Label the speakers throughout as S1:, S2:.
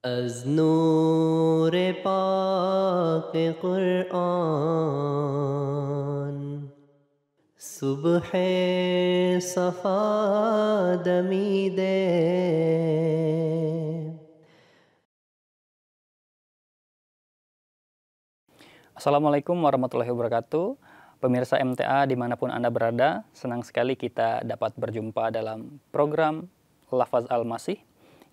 S1: از نور پاک قرآن صبح صفا دمیده.
S2: Assalamualaikum warahmatullahi wabarakatuh. Pemirsa MTA dimanapun Anda berada, senang sekali kita dapat berjumpa dalam program Lafaz Al-Masih,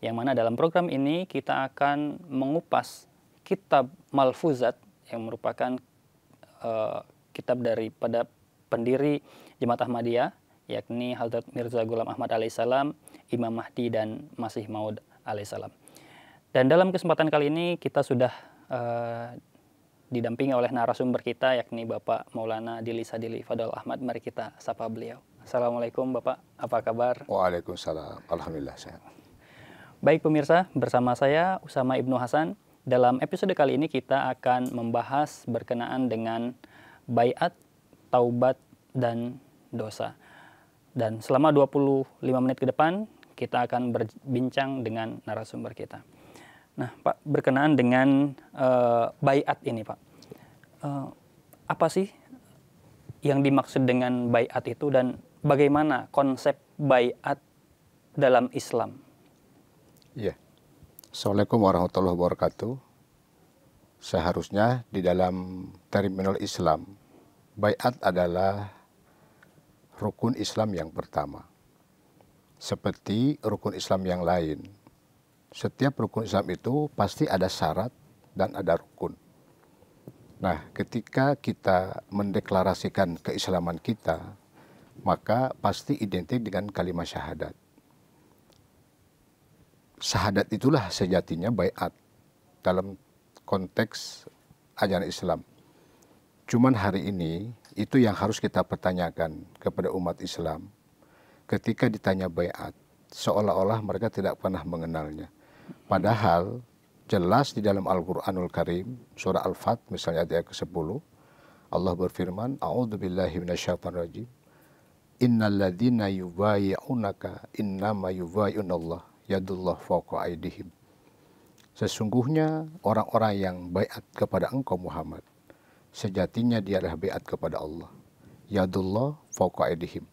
S2: yang mana dalam program ini kita akan mengupas kitab Malfuzat yang merupakan kitab daripada pendiri Jemaat Ahmadiyah, yakni Hadrat Mirza Ghulam Ahmad alaihissalam, Imam Mahdi, dan Masih Maud alaihissalam. Dan dalam kesempatan kali ini kita sudah didampingi oleh narasumber kita, yakni Bapak Maulana Dili Sadili Fadl Ahmad. Mari kita sapa beliau. Assalamualaikum Bapak, apa kabar?
S3: Waalaikumsalam, alhamdulillah sehat.
S2: Baik pemirsa, bersama saya Usama Ibnu Hasan. Dalam episode kali ini kita akan membahas berkenaan dengan baiat, taubat, dan dosa. Dan selama 25 menit ke depan kita akan berbincang dengan narasumber kita. Nah Pak, berkenaan dengan baiat ini Pak, apa sih yang dimaksud dengan baiat itu dan bagaimana konsep baiat dalam Islam?
S3: Iya. Assalamualaikum warahmatullahi wabarakatuh. Seharusnya di dalam terminal Islam, baiat adalah rukun Islam yang pertama. Seperti rukun Islam yang lain. Setiap rukun Islam itu pasti ada syarat dan ada rukun. Nah, ketika kita mendeklarasikan keislaman kita, maka pasti identik dengan kalimat syahadat. Syahadat itulah sejatinya baiat dalam konteks ajaran Islam. Cuman hari ini itu yang harus kita pertanyakan kepada umat Islam. Ketika ditanya baiat, seolah-olah mereka tidak pernah mengenalnya. Padahal jelas di dalam Al-Qur'anul Karim, surah Al-Fat misalnya ayat ke-10, Allah berfirman, A'udzubillahi minasyaitonirrajim. Innalladzina yubayyi'unaka innama yubayyi'unallah yadullah fawqa aydihim. Sesungguhnya orang-orang yang baiat kepada engkau Muhammad, sejatinya dia adalah baiat kepada Allah. Yadullah fawqa aydihim.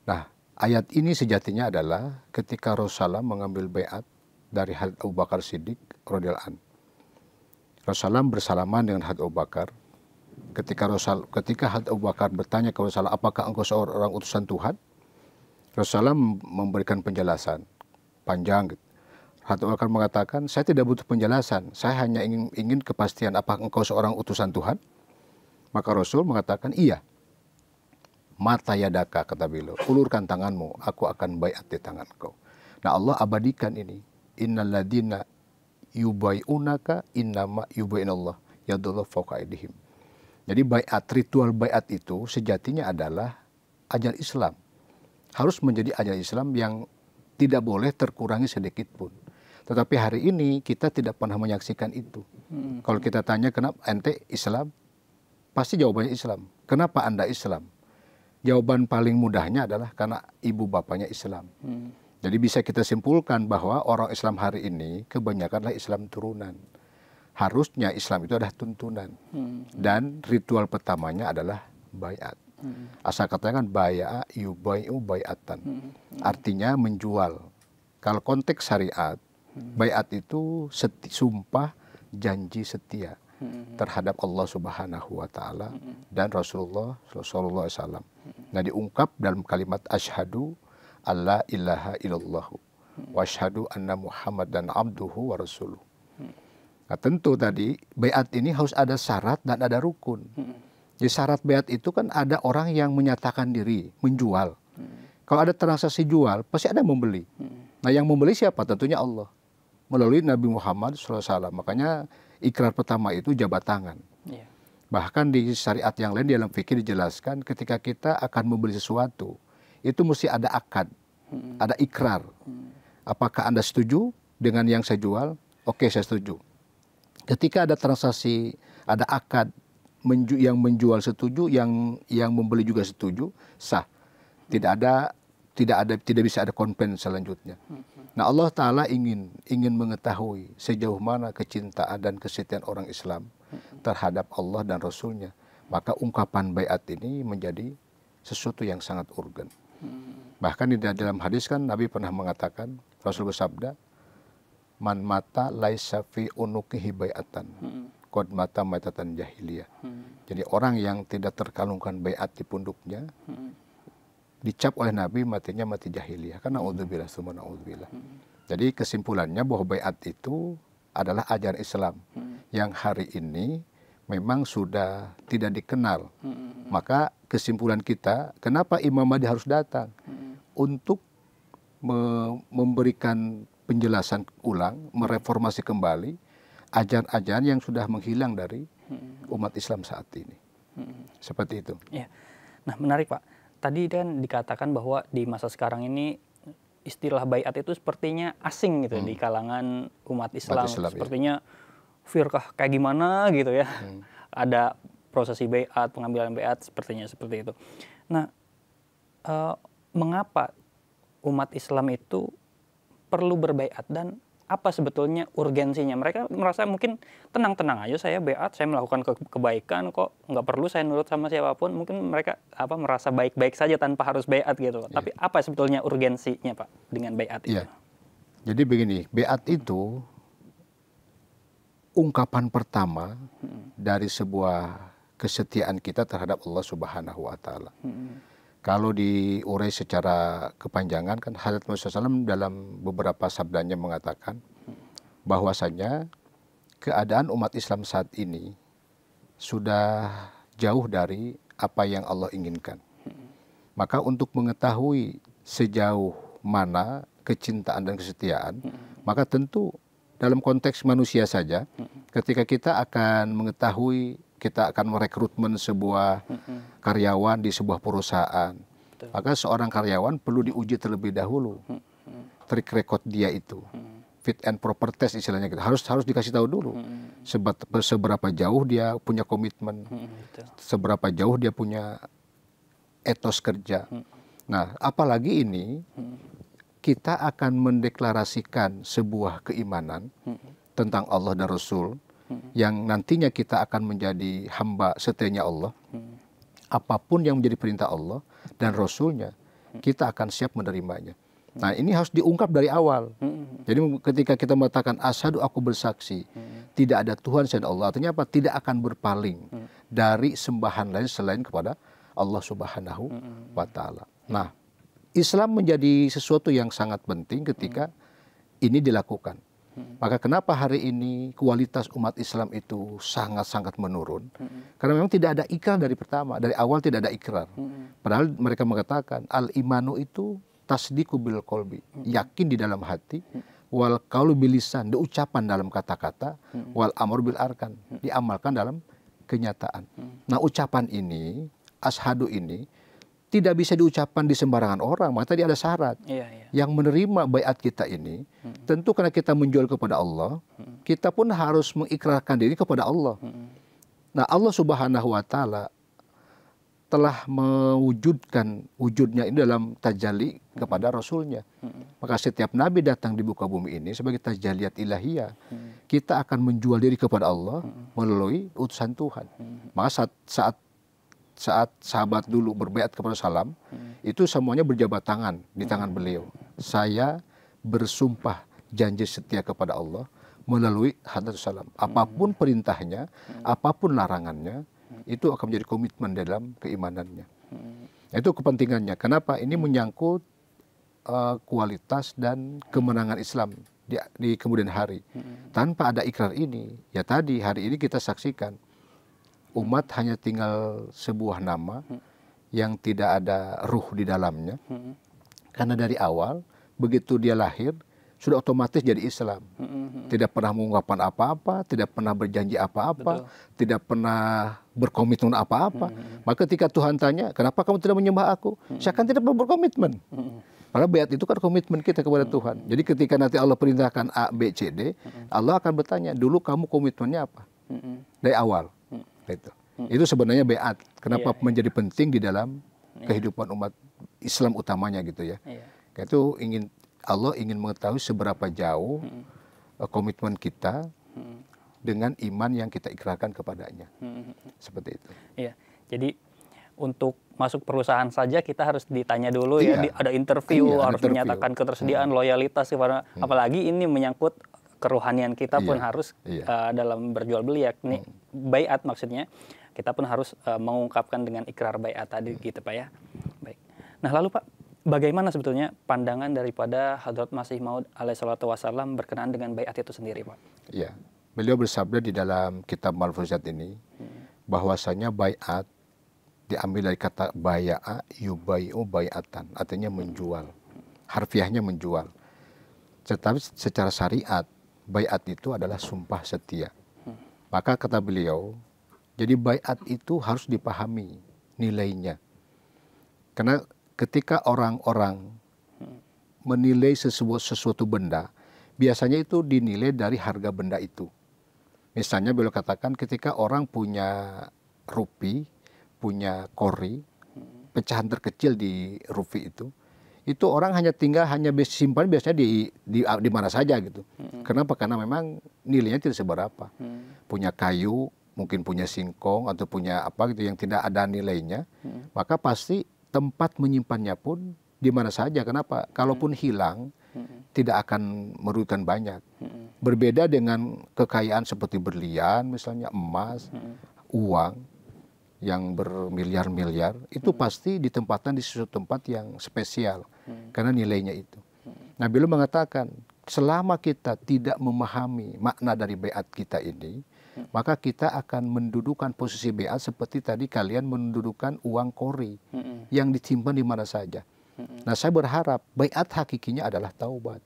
S3: Nah, ayat ini sejatinya adalah ketika Rasulullah mengambil baiat dari Hadrat Abu Bakar Siddiq radhiyallahu anhu. Rasulullah bersalaman dengan Hadrat Abu Bakar. Ketika Hadrat Abu Bakar bertanya kepada Rasulullah, apakah engkau seorang utusan Tuhan? Rasulullah memberikan penjelasan panjang. Hadrat Abu Bakar mengatakan, saya tidak butuh penjelasan, saya hanya ingin kepastian apakah engkau seorang utusan Tuhan? Maka Rasul mengatakan, iya. Mata yadaka, kata beliau, ulurkan tanganmu, aku akan baiat di tangan kau. Nah, Allah abadikan ini. Innalladzina yubayyi'unaka innama yubayyi'unallah yadullah fawqa aydihim. Jadi baiat, ritual baiat itu sejatinya adalah ajaran Islam. Harus menjadi ajaran Islam yang tidak boleh terkurangi sedikit pun. Tetapi hari ini kita tidak pernah menyaksikan itu. Kalau kita tanya kenapa ente Islam, pasti jawabannya Islam. Kenapa Anda Islam? Jawaban paling mudahnya adalah karena ibu bapaknya Islam. Jadi bisa kita simpulkan bahwa orang Islam hari ini kebanyakanlah Islam turunan. Harusnya Islam itu adalah tuntunan. Dan ritual pertamanya adalah baiat. Asal katanya kan bai'a yubai'u bai'atan. Artinya menjual. Kalau konteks syariat, baiat itu sumpah janji setia terhadap Allah Subhanahu wa taala dan Rasulullah sallallahu alaihi wasallam. Nah, diungkap dalam kalimat asyhadu alla ilaha illallahu wa asyhadu anna Muhammadan abduhu wa rasuluh. Nah, tentu tadi baiat ini harus ada syarat dan ada rukun. Di syarat baiat itu kan ada orang yang menyatakan diri, menjual. Kalau ada transaksi jual, pasti ada yang membeli. Nah, yang membeli siapa? Tentunya Allah. Melalui Nabi Muhammad SAW. Makanya ikrar pertama itu jabat tangan. Yeah. Bahkan di syariat yang lain, di dalam fikih dijelaskan ketika kita akan membeli sesuatu, itu mesti ada akad, ada ikrar. Apakah Anda setuju dengan yang saya jual? Oke, saya setuju. Ketika ada transaksi, ada akad, yang menjual setuju, yang membeli juga setuju, sah. Tidak ada tidak bisa ada komplain selanjutnya. Nah, Allah Ta'ala ingin mengetahui sejauh mana kecintaan dan kesetiaan orang Islam terhadap Allah dan Rasulnya. Maka ungkapan baiat ini menjadi sesuatu yang sangat urgen. Bahkan di dalam hadis kan Nabi pernah mengatakan, Rasul bersabda, man mata laisa fi unukihi baiatan, qad mata maitatan jahiliyah. Jadi orang yang tidak terkalungkan baiat di punduknya, dicap oleh Nabi matinya mati jahiliyah. Karena naudzubillah summa naudzubillah. Jadi kesimpulannya bahwa baiat itu adalah ajaran Islam yang hari ini memang sudah tidak dikenal. Maka kesimpulan kita, kenapa Imam Mahdi harus datang? Untuk memberikan penjelasan ulang, mereformasi kembali ajaran-ajaran yang sudah menghilang dari umat Islam saat ini. Seperti itu.
S2: Ya. Nah, menarik Pak. Tadi kan dikatakan bahwa di masa sekarang ini istilah baiat itu sepertinya asing gitu di kalangan umat Islam. Sepertinya firqah kayak gimana gitu ya. Ada prosesi baiat, pengambilan baiat sepertinya seperti itu. Nah, mengapa umat Islam itu perlu berbaiat dan apa sebetulnya urgensinya? Mereka merasa mungkin tenang-tenang aja saya baiat, saya melakukan kebaikan kok, nggak perlu saya nurut sama siapapun. Mungkin mereka merasa baik-baik saja tanpa harus baiat gitu. Yeah. Tapi apa sebetulnya urgensinya Pak dengan baiat itu?
S3: Yeah. Jadi begini, baiat itu ungkapan pertama dari sebuah kesetiaan kita terhadap Allah Subhanahu wa Ta'ala. Kalau diurai secara kepanjangan kan Hadrat Muhammad SAW dalam beberapa sabdanya mengatakan bahwasanya keadaan umat Islam saat ini sudah jauh dari apa yang Allah inginkan. Maka untuk mengetahui sejauh mana kecintaan dan kesetiaan, maka tentu dalam konteks manusia saja, ketika kita akan mengetahui, kita akan merekrutmen sebuah karyawan di sebuah perusahaan. Maka seorang karyawan perlu diuji terlebih dahulu. Track record dia itu. Fit and proper test istilahnya gitu. Harus dikasih tahu dulu. Seberapa jauh dia punya komitmen. Seberapa jauh dia punya etos kerja. Nah, apalagi ini kita akan mendeklarasikan sebuah keimanan tentang Allah dan Rasul, yang nantinya kita akan menjadi hamba setianya Allah. Apapun yang menjadi perintah Allah dan Rasulnya, kita akan siap menerimanya. Nah, ini harus diungkap dari awal. Jadi ketika kita mengatakan asyhadu, aku bersaksi, tidak ada Tuhan selain Allah, artinya apa? Tidak akan berpaling dari sembahan lain selain kepada Allah Subhanahu wa Ta'ala. Nah, Islam menjadi sesuatu yang sangat penting ketika ini dilakukan. Maka kenapa hari ini kualitas umat Islam itu sangat-sangat menurun? Karena memang tidak ada ikrar dari pertama, dari awal tidak ada ikrar. Padahal mereka mengatakan al-imanu itu tasdiqu bil qalbi, yakin di dalam hati, wal qaulu bil lisan, diucapan dalam kata-kata, wal amru bil arkan, diamalkan dalam kenyataan. Nah, ucapan ini, asyhadu ini tidak bisa diucapkan di sembarangan orang, maka tadi ada syarat. Yang menerima baiat kita ini, tentu karena kita menjual kepada Allah, kita pun harus mengikrarkan diri kepada Allah. Nah, Allah Subhanahu wa Ta'ala telah mewujudkan wujudnya ini dalam tajalli kepada Rasulnya. Maka setiap Nabi datang di muka bumi ini sebagai tajalliyat ilahiyah, kita akan menjual diri kepada Allah melalui utusan Tuhan. Maka saat sahabat dulu berbaiat kepada Salam, itu semuanya berjabat tangan di tangan beliau. Saya bersumpah janji setia kepada Allah melalui Hadrat Salam. Apapun perintahnya, apapun larangannya, itu akan menjadi komitmen dalam keimanannya. Itu kepentingannya. Kenapa? Ini menyangkut kualitas dan kemenangan Islam di kemudian hari. Tanpa ada ikrar ini, ya tadi hari ini kita saksikan umat hanya tinggal sebuah nama yang tidak ada ruh di dalamnya. Karena dari awal, begitu dia lahir, sudah otomatis jadi Islam. Tidak pernah mengungkapkan apa-apa, tidak pernah berjanji apa-apa, tidak pernah berkomitmen apa-apa. Maka ketika Tuhan tanya, kenapa kamu tidak menyembah aku? Saya kan tidak berkomitmen. Karena baiat itu kan komitmen kita kepada Tuhan. Jadi ketika nanti Allah perintahkan A, B, C, D, Allah akan bertanya, dulu kamu komitmennya apa? Dari awal. Itu sebenarnya baiat. Kenapa menjadi penting di dalam kehidupan umat Islam utamanya gitu ya.
S2: Iya.
S3: Karena itu Allah ingin mengetahui seberapa jauh komitmen kita dengan iman yang kita ikrarkan kepadanya. Seperti itu.
S2: Iya. Jadi untuk masuk perusahaan saja kita harus ditanya dulu
S3: Iya.
S2: ya, ada interview,
S3: Iya, ada
S2: harus
S3: interview.
S2: menyatakan ketersediaan, loyalitas kepada, apalagi ini menyangkut kerohanian kita pun
S3: Iya.
S2: harus
S3: Iya.
S2: dalam berjual beli, yakni baiat maksudnya, kita pun harus mengungkapkan dengan ikrar baiat tadi gitu Pak ya. Baik. Nah lalu Pak, bagaimana sebetulnya pandangan daripada Hadrat Masih Maud alaihissalatu wassalam berkenaan dengan baiat itu sendiri Pak?
S3: Iya. Beliau bersabda di dalam kitab Malfuzat ini bahwasanya baiat diambil dari kata baya'a yubayu bayatan, artinya menjual. Harfiahnya menjual. Tetapi secara syariat baiat itu adalah sumpah setia. Maka kata beliau, jadi baiat itu harus dipahami nilainya. Karena ketika orang-orang menilai sesuatu benda, biasanya itu dinilai dari harga benda itu. Misalnya beliau katakan ketika orang punya rupi, punya kori, pecahan terkecil di rupi itu orang hanya simpan biasanya di mana saja gitu. Kenapa? Karena memang nilainya tidak seberapa. Punya kayu, mungkin punya singkong atau punya apa gitu yang tidak ada nilainya, maka pasti tempat menyimpannya pun di mana saja. Kenapa? Kalaupun hilang, tidak akan merugikan banyak. Berbeda dengan kekayaan seperti berlian, misalnya emas, uang yang bermiliar-miliar, itu pasti ditempatkan di suatu tempat yang spesial karena nilainya itu. Nah, beliau mengatakan selama kita tidak memahami makna dari baiat kita ini, maka kita akan mendudukan posisi baiat seperti tadi kalian mendudukan uang kori yang disimpan di mana saja. Nah, saya berharap baiat hakikinya adalah taubat.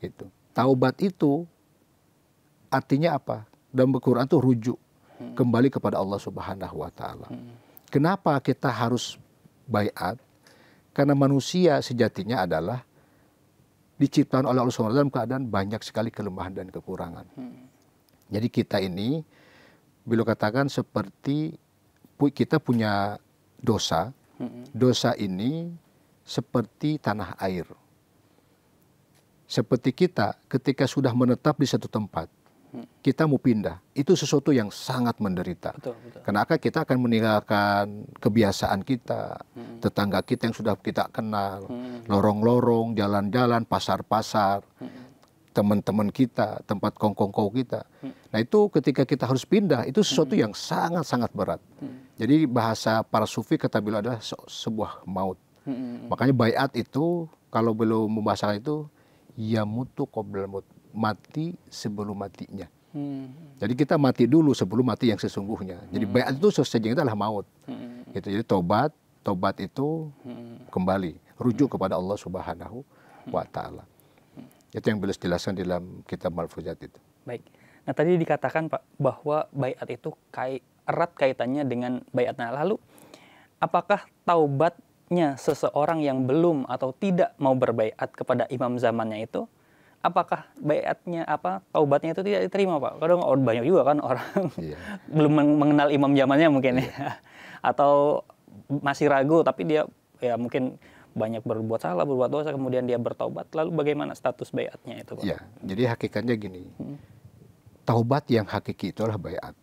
S3: Itu. Taubat itu artinya apa? Dalam Al-Quran itu rujuk kembali kepada Allah Subhanahu wa taala. Kenapa kita harus baiat? Karena manusia sejatinya adalah diciptakan oleh Allah Subhanahu wa taala dalam keadaan banyak sekali kelemahan dan kekurangan. Jadi kita ini beliau katakan seperti kita punya dosa. Dosa ini seperti tanah air. Seperti kita ketika sudah menetap di satu tempat, kita mau pindah, itu sesuatu yang sangat menderita.
S2: Betul.
S3: Karena kita akan meninggalkan kebiasaan kita, tetangga kita yang sudah kita kenal, lorong-lorong, jalan-jalan, pasar-pasar, teman-teman kita, tempat kongkong kita. Nah itu ketika kita harus pindah, itu sesuatu yang sangat-sangat berat. Jadi bahasa para sufi kata beliau adalah sebuah maut. Makanya baiat itu, kalau belum membahasakan itu, yamutu qoblal maut, mati sebelum matinya. Jadi kita mati dulu sebelum mati yang sesungguhnya. Jadi baiat itu sesungguhnya adalah maut. Gitu. Jadi tobat itu kembali, rujuk kepada Allah Subhanahu wa taala. Itu yang beliau jelaskan dalam kitab Malfuzat itu.
S2: Baik. Nah tadi dikatakan Pak bahwa baiat itu erat kaitannya dengan baiat. Nah lalu apakah taubatnya seseorang yang belum atau tidak mau berbaiat kepada imam zamannya itu, apakah baiatnya taubatnya itu tidak diterima Pak? Kadang banyak juga kan orang belum mengenal imam zamannya mungkin ya, atau masih ragu tapi dia ya mungkin banyak berbuat salah, berbuat dosa, kemudian dia bertaubat. Lalu bagaimana status baiatnya itu Pak?
S3: Ya, jadi hakikatnya gini, taubat yang hakiki itu adalah baiat.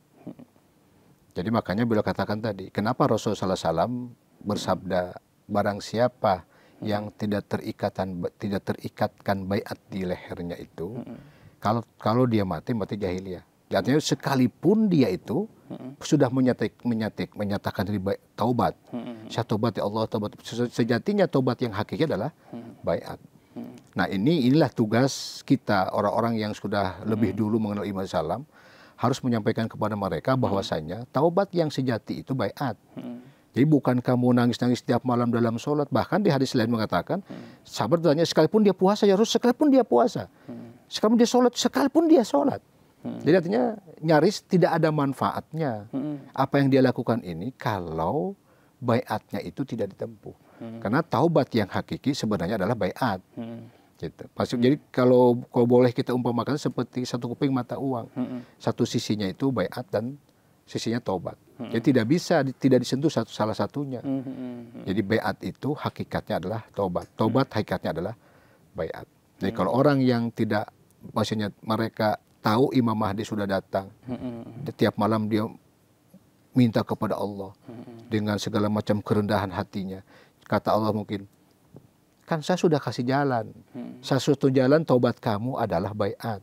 S3: Jadi makanya beliau katakan tadi, kenapa Rasulullah SAW bersabda, barang siapa yang tidak terikatkan baiat di lehernya itu, kalau dia mati jahiliyah. Artinya sekalipun dia itu sudah menyatakan diri taubat. Saya taubat ya Allah, taubat. Sejatinya taubat yang hakiki adalah baiat. Nah inilah tugas kita orang-orang yang sudah lebih dulu mengenal iman Islam, harus menyampaikan kepada mereka bahwasanya taubat yang sejati itu baiat. Jadi bukan kamu nangis-nangis setiap malam dalam sholat. Bahkan di hadis lain mengatakan, sahabat bertanya, sekalipun dia puasa, ya Rasul, sekalipun dia puasa. Sekalipun dia sholat, sekalipun dia sholat. Jadi artinya nyaris tidak ada manfaatnya. Apa yang dia lakukan ini kalau baiatnya itu tidak ditempuh. Karena taubat yang hakiki sebenarnya adalah baiat. Gitu. Jadi kalau boleh kita umpamakan seperti satu keping mata uang. Satu sisinya itu baiat dan sisinya taubat. Jadi tidak bisa tidak disentuh salah satunya. Jadi baiat itu hakikatnya adalah taubat. Taubat hakikatnya adalah baiat. Jadi kalau orang yang tidak, maksudnya mereka tahu Imam Mahdi sudah datang, tiap malam dia minta kepada Allah dengan segala macam kerendahan hatinya. Kata Allah mungkin, kan saya sudah kasih jalan. Satu jalan taubat kamu adalah baiat.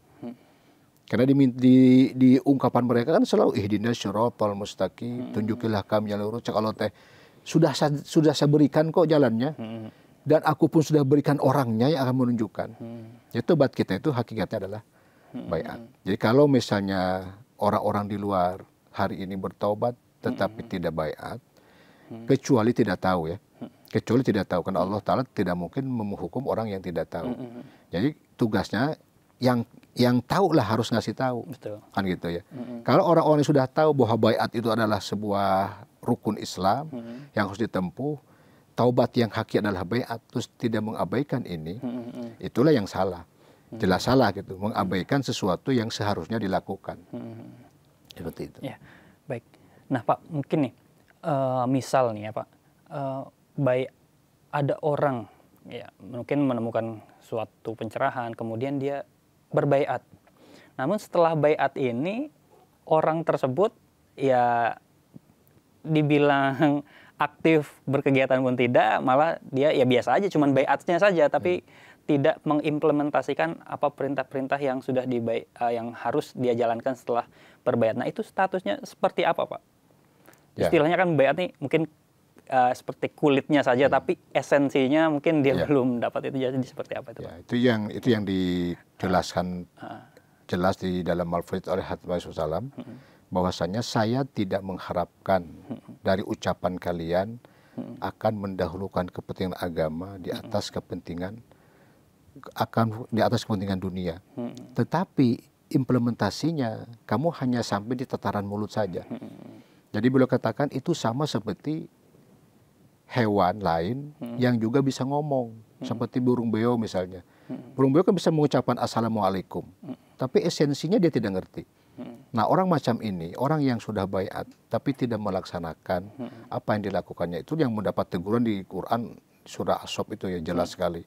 S3: Karena di ungkapan mereka kan selalu ihdinas syiratal mustaqim, tunjukilah kami yang lurus. Kalau teh sudah saya berikan kok jalannya, dan aku pun sudah berikan orangnya yang akan menunjukkan. Jadi tobat kita itu hakikatnya adalah baiat. Jadi kalau misalnya orang-orang di luar hari ini bertaubat tetapi tidak baiat, kecuali tidak tahu ya, kecuali tidak tahu, karena Allah Ta'ala tidak mungkin menghukum orang yang tidak tahu. Jadi tugasnya yang tahu lah harus ngasih tahu.
S2: Betul.
S3: Kan gitu ya. Kalau orang-orang yang sudah tahu bahwa baiat itu adalah sebuah rukun Islam yang harus ditempuh, taubat yang hakiki adalah baiat, terus tidak mengabaikan ini, itulah yang salah. Jelas salah gitu, mengabaikan sesuatu yang seharusnya dilakukan. Seperti itu.
S2: Ya, baik. Nah Pak, mungkin nih, misal nih ya Pak, baik ada orang ya mungkin menemukan suatu pencerahan, kemudian dia berbaiat. Namun setelah baiat ini, orang tersebut ya dibilang aktif berkegiatan pun tidak, malah dia ya biasa aja, cuman baiatnya saja, tapi tidak mengimplementasikan apa perintah-perintah yang sudah yang harus dia jalankan setelah berbaiat. Nah itu statusnya seperti apa Pak?
S3: Ya.
S2: Istilahnya kan baiat nih mungkin seperti kulitnya saja, tapi esensinya mungkin dia belum dapat itu. Jadi seperti apa itu?
S3: Ya, itu yang dijelaskan jelas di dalam Al-Furqan oleh Habib SAW, bahwasanya saya tidak mengharapkan dari ucapan kalian akan mendahulukan kepentingan agama di atas kepentingan dunia. Tetapi implementasinya kamu hanya sampai di tataran mulut saja. Jadi beliau katakan itu sama seperti hewan lain yang juga bisa ngomong, seperti burung beo misalnya. Burung beo kan bisa mengucapkan assalamualaikum, tapi esensinya dia tidak ngerti. Nah orang macam ini, orang yang sudah baiat tapi tidak melaksanakan apa yang dilakukannya, itu yang mendapat teguran di Quran surah As-Saff itu ya jelas sekali.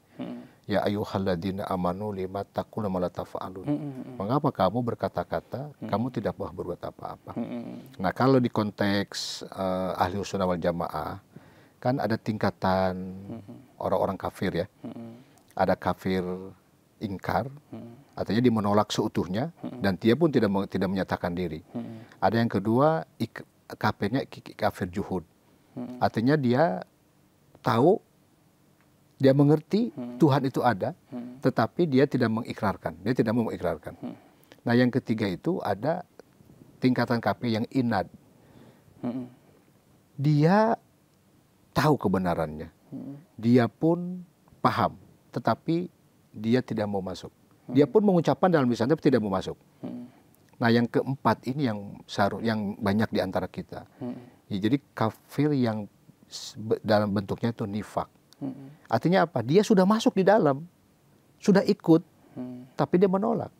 S3: Ya ayyuhalladzina amanu lima taquluna ma la taf'alun. Mengapa kamu berkata-kata, kamu tidak boleh berbuat apa-apa. Nah kalau di konteks ahli sunnah wal jamaah, kan ada tingkatan orang-orang kafir ya. Ada kafir ingkar, artinya dia menolak seutuhnya, dan dia pun tidak menyatakan diri. Ada yang kedua, kafirnya kafir juhud. Artinya dia tahu, dia mengerti Tuhan itu ada, tetapi dia tidak mengikrarkan. Dia tidak mau mengikrarkan. Nah yang ketiga itu ada tingkatan kafir yang inad. Dia tahu kebenarannya, dia pun paham, tetapi dia tidak mau masuk. Dia pun mengucapkan dalam lisan, tapi tidak mau masuk. Nah yang keempat ini yang banyak di antara kita. Ya, jadi kafir yang dalam bentuknya itu nifak. Artinya apa? Dia sudah masuk di dalam, sudah ikut, tapi dia menolak.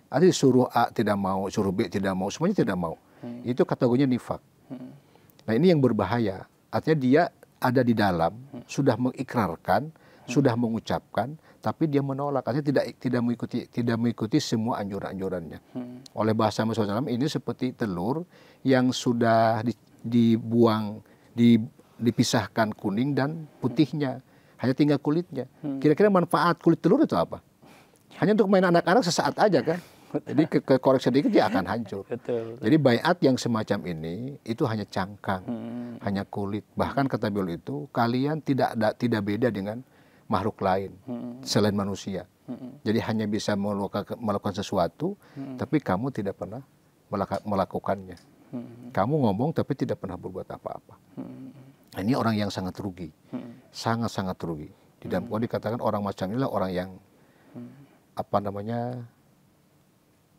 S3: Artinya suruh A tidak mau, suruh B tidak mau, semuanya tidak mau. Itu kategorinya nifak. Nah ini yang berbahaya. Artinya dia ada di dalam, sudah mengikrarkan, sudah mengucapkan, tapi dia menolak. Artinya tidak mengikuti semua anjuran-anjurannya. Oleh bahasa Rasulullah SAW, ini seperti telur yang sudah dibuang, dipisahkan kuning dan putihnya, hanya tinggal kulitnya. Kira-kira manfaat kulit telur itu apa? Hanya untuk main anak-anak sesaat aja kan? Jadi kekoreksi sedikit dia akan hancur.
S2: Betul.
S3: Jadi baiat yang semacam ini itu hanya cangkang, hanya kulit. Bahkan kata beliau itu kalian tidak beda dengan makhluk lain selain manusia. Jadi hanya bisa melakukan sesuatu, tapi kamu tidak pernah melakukannya. Kamu ngomong tapi tidak pernah berbuat apa-apa. Nah, ini orang yang sangat rugi, sangat-sangat rugi. Di dalam Quran dikatakan orang macam inilah orang yang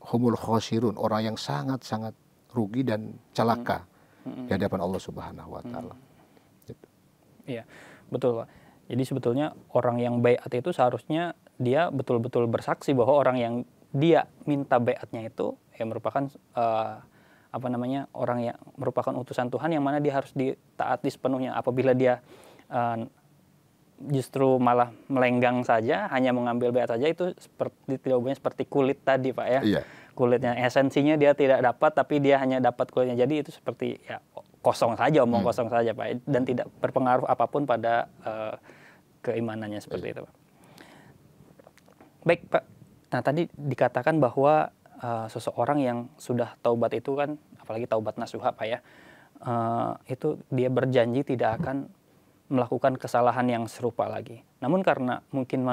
S3: humul khosirun, orang yang sangat-sangat rugi dan celaka di hadapan Allah Subhanahu wa taala. Gitu.
S2: Iya, betul Pak. Jadi sebetulnya orang yang baiat itu seharusnya dia betul-betul bersaksi bahwa orang yang dia minta baiatnya itu merupakan apa namanya, orang yang merupakan utusan Tuhan yang mana dia harus ditaati sepenuhnya. Apabila dia justru malah melenggang saja, hanya mengambil baiat saja, itu seperti tidak ubahnya seperti kulit tadi Pak ya.
S3: Iya.
S2: Kulitnya, esensinya dia tidak dapat, tapi dia hanya dapat kulitnya. Jadi itu seperti ya kosong saja, omong kosong saja Pak, dan tidak berpengaruh apapun pada keimanannya seperti itu Pak. Baik Pak, nah tadi dikatakan bahwa seseorang yang sudah taubat itu kan, apalagi taubat nasuha Pak ya, itu dia berjanji tidak akan melakukan kesalahan yang serupa lagi. Namun karena mungkin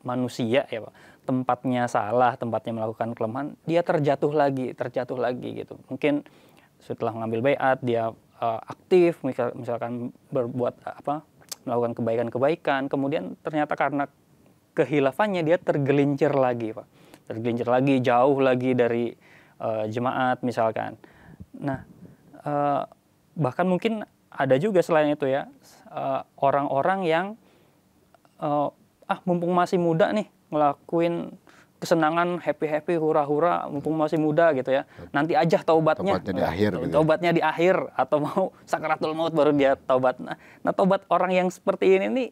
S2: manusia ya Pak, tempatnya salah, tempatnya melakukan kelemahan, dia terjatuh lagi gitu. Mungkin setelah mengambil baiat dia aktif, misalkan berbuat melakukan kebaikan-kebaikan, kemudian ternyata karena kehilafannya dia tergelincir lagi Pak. Tergelincir lagi, jauh lagi dari jemaat misalkan. Nah, bahkan mungkin ada juga selain itu ya, orang-orang yang mumpung masih muda nih, ngelakuin kesenangan, happy-happy, hura-hura, mumpung masih muda gitu ya. Nanti aja taubatnya
S3: Taubatnya di akhir gitu.
S2: Taubatnya di akhir, atau mau sakaratul maut baru dia taubat. Nah, taubat orang yang seperti ini nih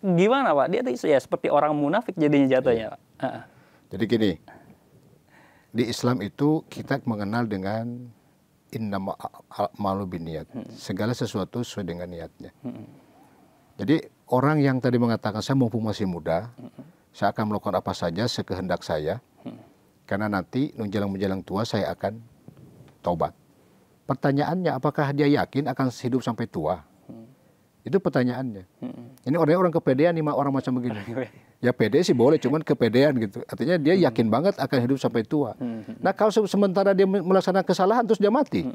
S2: gimana Pak? Dia tuh ya seperti orang munafik jadinya jatuhnya Pak.
S3: Jadi gini, di Islam itu kita mengenal dengan innamal a'malu binniyat. Segala sesuatu sesuai dengan niatnya. Jadi orang yang tadi mengatakan saya mumpung masih muda, saya akan melakukan apa saja sekehendak saya, karena nanti menjelang tua saya akan taubat. Pertanyaannya, apakah dia yakin akan hidup sampai tua? Itu pertanyaannya. Ini orang kepedean nih orang macam begini. Ya pede sih boleh, cuman kepedean gitu. Artinya dia yakin banget akan hidup sampai tua. Nah kalau sementara dia melaksanakan kesalahan terus dia mati,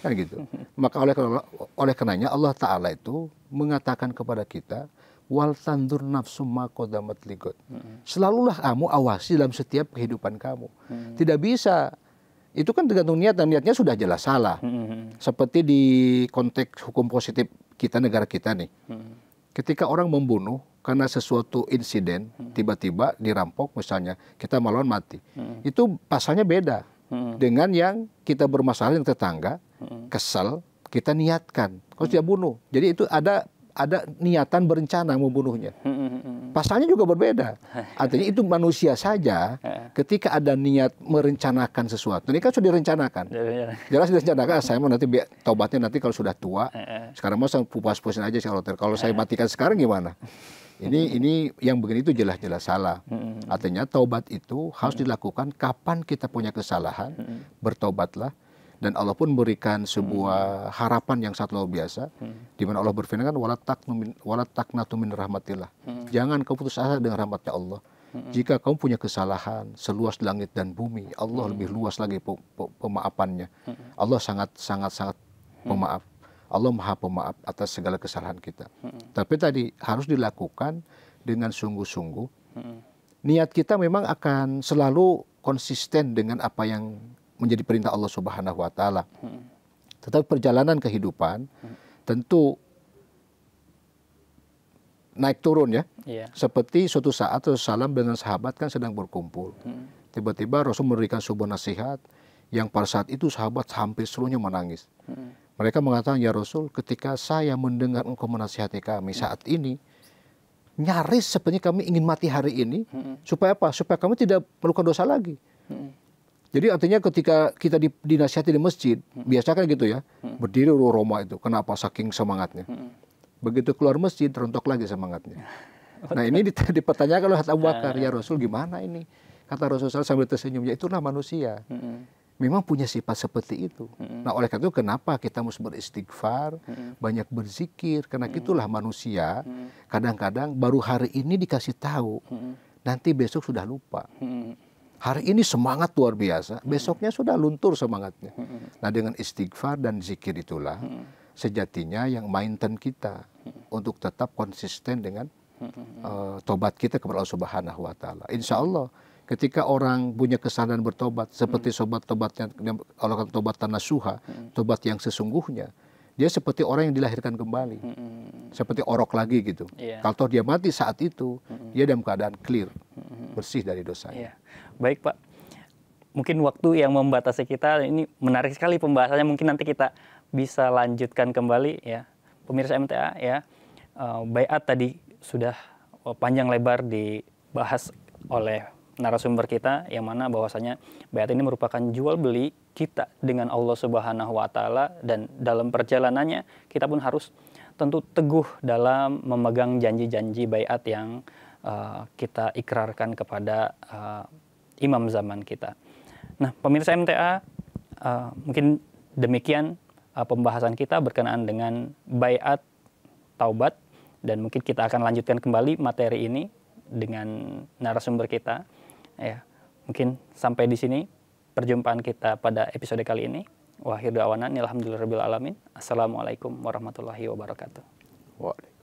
S3: kan gitu. Maka oleh karenanya Allah Ta'ala itu mengatakan kepada kita, wal tandur nafsum ma qaddamat ligot. Selalulah kamu awasi dalam setiap kehidupan kamu. Tidak bisa. Itu kan tergantung niat, dan niatnya sudah jelas salah. Seperti di konteks hukum positif kita, negara kita nih. Ketika orang membunuh karena sesuatu insiden, tiba-tiba dirampok misalnya, kita melawan mati. Itu pasalnya beda dengan yang kita bermasalah dengan tetangga, kesal, kita niatkan. Kalau dia bunuh. Jadi itu ada niatan berencana membunuhnya. Pasalnya juga berbeda. Artinya itu manusia saja ketika ada niat merencanakan sesuatu. Ini kan sudah direncanakan. Jelas direncanakan, saya mau nanti taubatnya nanti kalau sudah tua. Sekarang mau saya puas-puasin aja kalau saya matikan sekarang gimana? Ini yang begini itu jelas-jelas salah. Artinya taubat itu harus dilakukan kapan kita punya kesalahan, bertaubatlah. Dan Allah pun memberikan sebuah harapan yang sangat luar biasa, di mana Allah berfirman kan, wala taqnatu min rahmatillah. Jangan kau putus asa dengan rahmatnya Allah. Jika kamu punya kesalahan seluas langit dan bumi, Allah lebih luas lagi pemaafannya. Allah sangat pemaaf. Allah Maha Pemaaf atas segala kesalahan kita. Tapi tadi harus dilakukan dengan sungguh-sungguh. Niat kita memang akan selalu konsisten dengan apa yang menjadi perintah Allah Subhanahu wa Ta'ala. Tetapi perjalanan kehidupan tentu naik turun ya. Seperti suatu saat Rasulullah SAW dengan sahabat kan sedang berkumpul. Tiba-tiba Rasul memberikan sebuah nasihat yang pada saat itu sahabat hampir seluruhnya menangis. Mereka mengatakan, ya Rasul, ketika saya mendengar engkau menasihati kami saat ini, nyaris sebenarnya kami ingin mati hari ini. Supaya apa? Supaya kami tidak melakukan dosa lagi. Jadi artinya ketika kita dinasihati di masjid, biasa kan gitu ya, berdiri Roma itu, kenapa saking semangatnya. Begitu keluar masjid, rontok lagi semangatnya. Nah ini dipertanyakan oleh Abu Bakar, ya Rasul gimana ini? Kata Rasulullah sambil tersenyum, ya itulah manusia. Memang punya sifat seperti itu. Nah oleh karena itu kenapa kita harus beristighfar, banyak berzikir, karena itulah manusia. Kadang-kadang baru hari ini dikasih tahu, nanti besok sudah lupa. Hari ini semangat luar biasa, besoknya sudah luntur semangatnya. Nah dengan istighfar dan zikir itulah sejatinya yang mainten kita untuk tetap konsisten dengan tobat kita kepada Allah Subhanahu wa Ta'ala. Insya Allah ketika orang punya kesadaran bertobat seperti tobatnya kalau kan tobat nasuha, tobat yang sesungguhnya, dia seperti orang yang dilahirkan kembali, seperti orok lagi gitu. Kalau dia mati saat itu, dia dalam keadaan clear, bersih dari dosanya.
S2: Baik Pak, mungkin waktu yang membatasi kita. Ini menarik sekali pembahasannya, mungkin nanti kita bisa lanjutkan kembali ya. Pemirsa MTA ya, baiat tadi sudah panjang lebar dibahas oleh narasumber kita, yang mana bahwasanya baiat ini merupakan jual beli kita dengan Allah Subhanahu wa taala, dan dalam perjalanannya kita pun harus tentu teguh dalam memegang janji-janji baiat yang kita ikrarkan kepada imam zaman kita. Nah, pemirsa MTA, mungkin demikian pembahasan kita berkenaan dengan baiat taubat, dan mungkin kita akan lanjutkan kembali materi ini dengan narasumber kita. Ya, mungkin sampai di sini perjumpaan kita pada episode kali ini. Wa akhiru da'wana alhamdulillahirabbil alamin. Assalamualaikum warahmatullahi wabarakatuh.
S3: Waalaikumsalam.